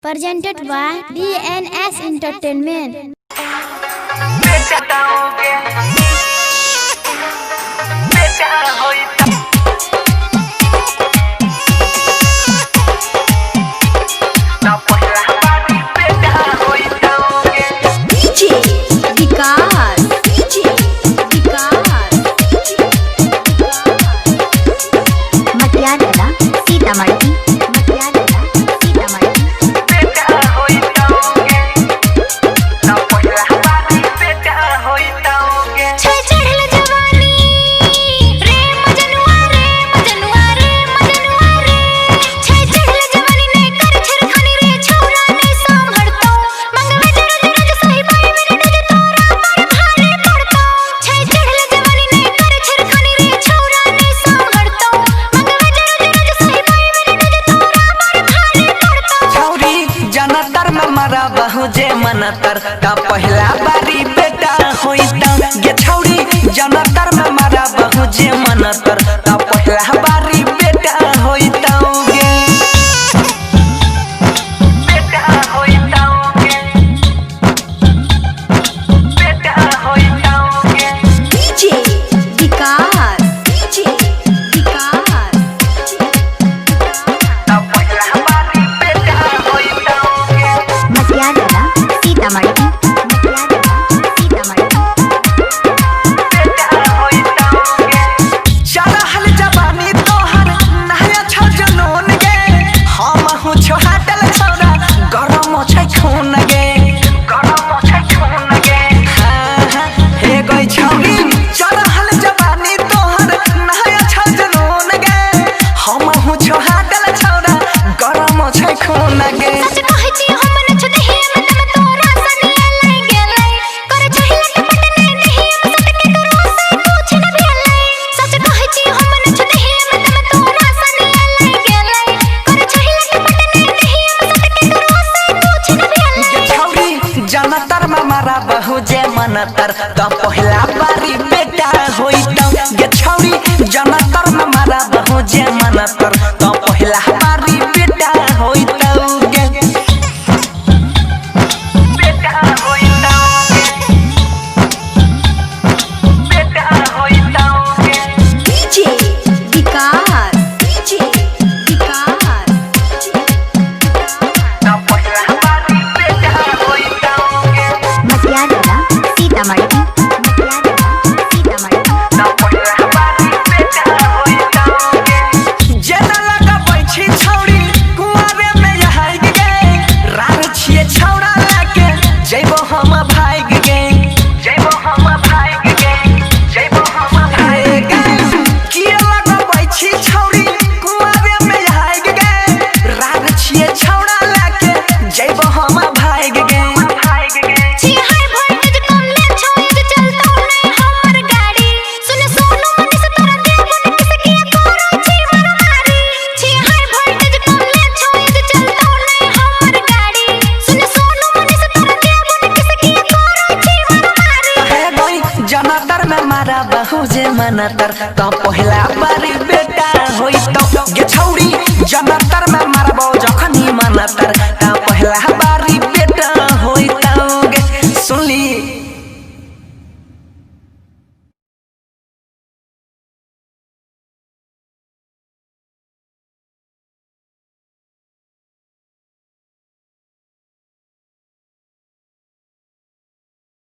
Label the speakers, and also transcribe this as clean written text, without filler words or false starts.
Speaker 1: Presented by DNS Entertainment.
Speaker 2: बहुजे मनतर का पहला बारी बेटा होइता गे छौरी जनतर में मारा बहुजे मनतर का पहला बारी बेटा होइता गे बेटा होइता गे बेटा होइता गे
Speaker 3: डीजे विकास डीजे विकास
Speaker 2: का पहला बारी बेटा होइता गे
Speaker 3: मटियाला सीतामढ़ी
Speaker 2: जनतर में मारा बहुजे मनतर तो पहला बारी बेटा होइता गे छौरी जनतर में मारा बहुजे मनतर तो पहला बारी बेटा होइता गे बेटा होइता बेटा होइता गे
Speaker 3: डीजे विकास डीजे विकास
Speaker 2: तो पहला बारी बेटा होइता
Speaker 3: मटियाला सीतामढ़ी
Speaker 2: जनतर में मारा बहुजे मनतर तो पहला बारी बेटा होइता गे छौरी जनतर में मारा बहु जखनी मनतर तो पहला बारी